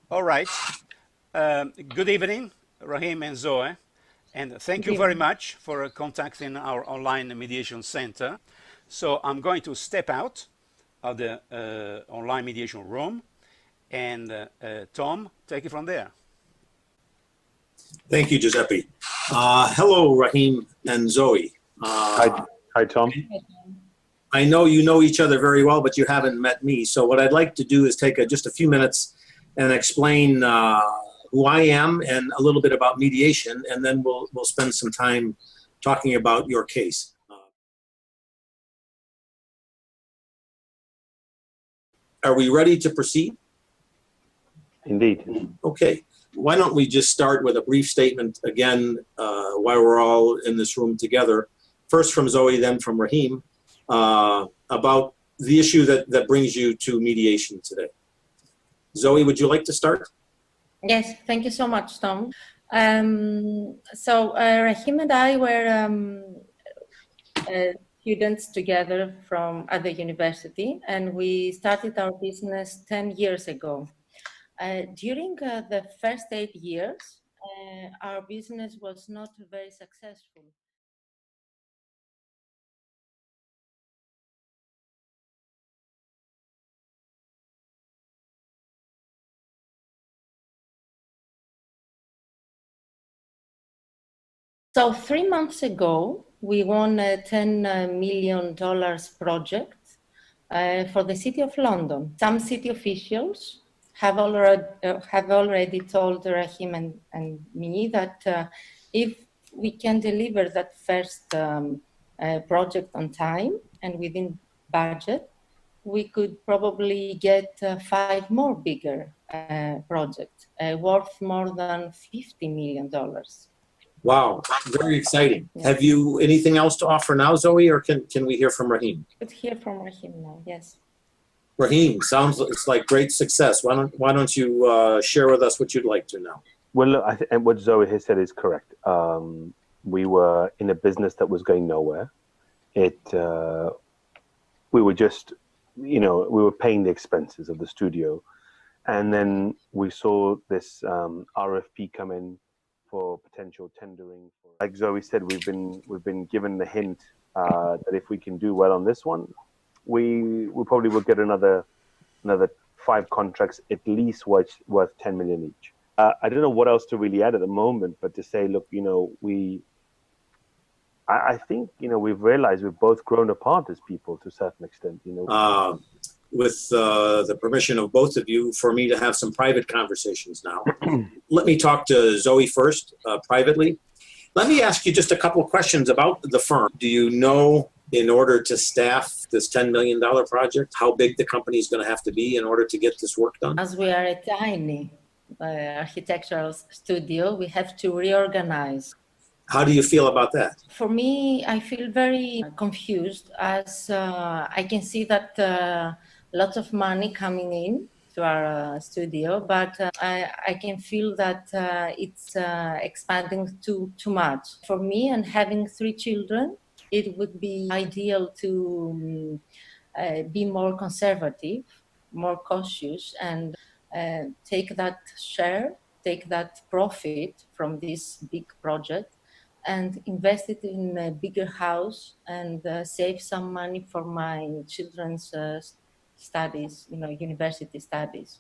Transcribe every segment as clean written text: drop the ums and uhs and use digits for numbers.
All right. Good evening, Rahim and Zoe, and thank Good you very evening. much for contacting our online mediation center. So I'm going to step out of the online mediation room, and Tom, take it from there. Thank you, Giuseppe. Hello, Rahim and Zoe. Hi, Tom. I know you know each other very well, but you haven't met me. So what I'd like to do is take just a few minutes and explain who I am and a little bit about mediation, and then we'll spend some time talking about your case. Are we ready to proceed? Indeed. Okay. Why don't we just start with a brief statement again, while we're all in this room together, first from Zoe, then from Rahim, about the issue that brings you to mediation today. Zoe, would you like to start? Yes, thank you so much, Tom. Rahim and I were students together at the university, and we started our business 10 years ago. During the first 8 years, our business was not very successful. So 3 months ago, we won a $10 million project for the City of London. Some city officials have already told Rahim and me that if we can deliver that first project on time and within budget, we could probably get 5 more bigger projects worth more than $50 million. Wow, very exciting. Yeah. Have you anything else to offer now, Zoe, or can we hear from Rahim? Could hear from Rahim now, yes. Rahim, it's like great success. Why don't you share with us what you'd like to now? Well, look, and what Zoe has said is correct. We were in a business that was going nowhere. We were just, we were paying the expenses of the studio, and then we saw this RFP come in for potential tendering. Like Zoe said, we've been given the hint that if we can do well on this one, we probably will get another 5 contracts at least worth 10 million each. I don't know what else to really add at the moment, but to say, look, I think we've realized we've both grown apart as people to a certain extent. With the permission of both of you, for me to have some private conversations now. Let me talk to Zoe first, privately. Let me ask you just a couple of questions about the firm. Do you know, in order to staff this $10 million project, how big the company is going to have to be in order to get this work done? As we are a tiny architectural studio, we have to reorganize. How do you feel about that? For me, I feel very confused, as I can see that lots of money coming in to our studio, but I can feel that it's expanding too much. For me, and having 3 children, it would be ideal to be more conservative, more cautious, and take that profit from this big project and invest it in a bigger house and save some money for my children's studies, university studies.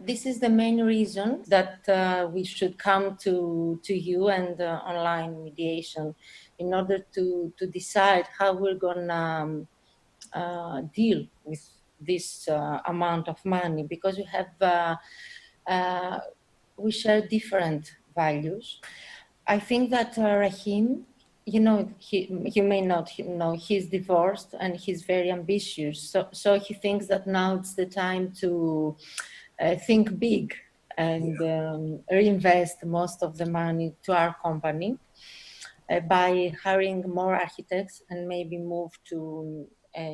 This is the main reason that we should come to you and online mediation in order to decide how we're gonna deal with this amount of money, because we share different values. I think that Rahim, you may not know, he's divorced and he's very ambitious. So he thinks that now it's the time to think big and reinvest most of the money to our company by hiring more architects and maybe move to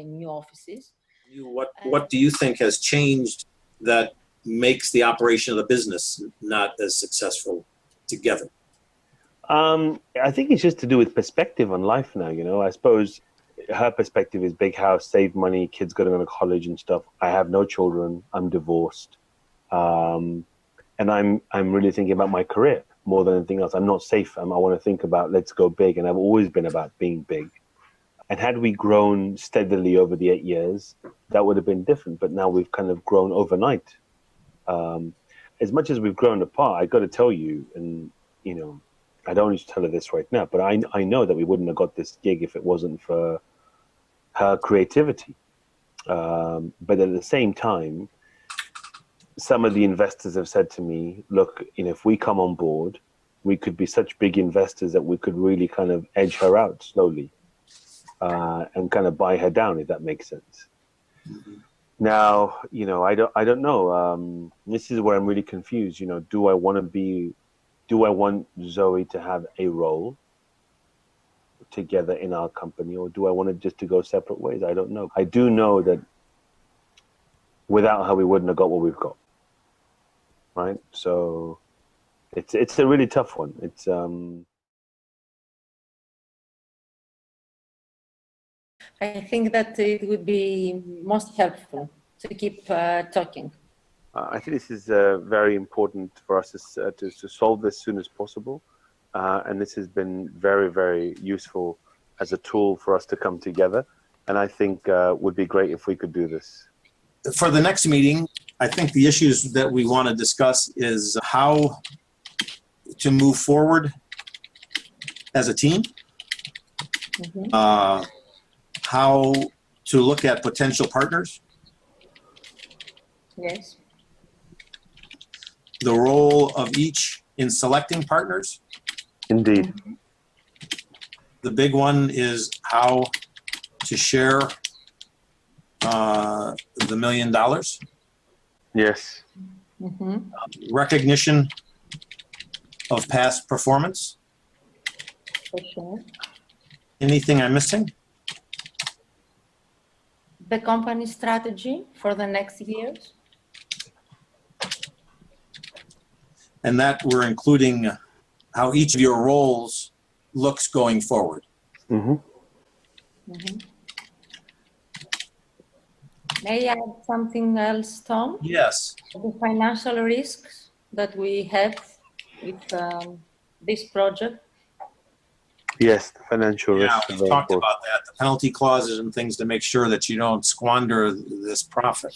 new offices. What do you think has changed that makes the operation of the business not as successful together? I think it's just to do with perspective on life now. I suppose her perspective is big house, save money, kids got to go to college and stuff. I have no children. I'm divorced. And I'm really thinking about my career more than anything else. I'm not safe. I want to think about let's go big, and I've always been about being big. And had we grown steadily over the 8 years, that would have been different. But now we've kind of grown overnight. As much as we've grown apart, I got to tell you, and you know, I don't need to tell her this right now, but I know that we wouldn't have got this gig if it wasn't for her creativity. But at the same time, some of the investors have said to me, look, you know, if we come on board, we could be such big investors that we could really kind of edge her out slowly and kind of buy her down, if that makes sense. Mm-hmm. Now, you know, I don't know. This is where I'm really confused. You know, do I want Zoe to have a role together in our company, or do I want it just to go separate ways? I don't know. I do know that without her, we wouldn't have got what we've got. Right? So it's a really tough one. It's I think that it would be most helpful to keep talking. I think this is very important for us to solve this as soon as possible. And this has been very, very useful as a tool for us to come together. And I think would be great if we could do this. For the next meeting, I think the issues that we want to discuss is how to move forward as a team, Mm-hmm. How to look at potential partners, Yes. the role of each in selecting partners. Indeed. The big one is how to share the $1 million. Yes. Mm-hmm. Recognition of past performance. For sure. Anything I'm missing? The company strategy for the next years. And that we're including how each of your roles looks going forward. Mm-hmm. Mm-hmm. May I add something else, Tom? Yes. The financial risks that we have with this project. Yes, the financial Yeah, risks are we very talked important. about that, the penalty clauses and things to make sure that you don't squander this profit.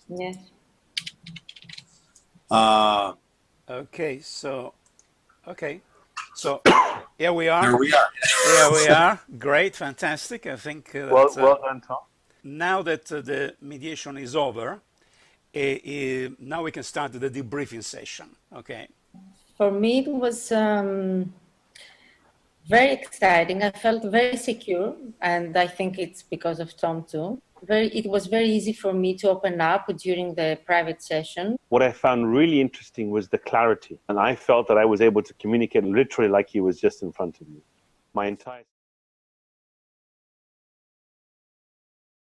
Yes. Okay, so here we are. There we are. Here we are. Great, fantastic. I think that, Well done, Tom. now that the mediation is over, now we can start the debriefing session. Okay. For me, it was very exciting. I felt very secure, and I think it's because of Tom too. It was very easy for me to open up during the private session. What I found really interesting was the clarity. And I felt that I was able to communicate literally like he was just in front of me. My entire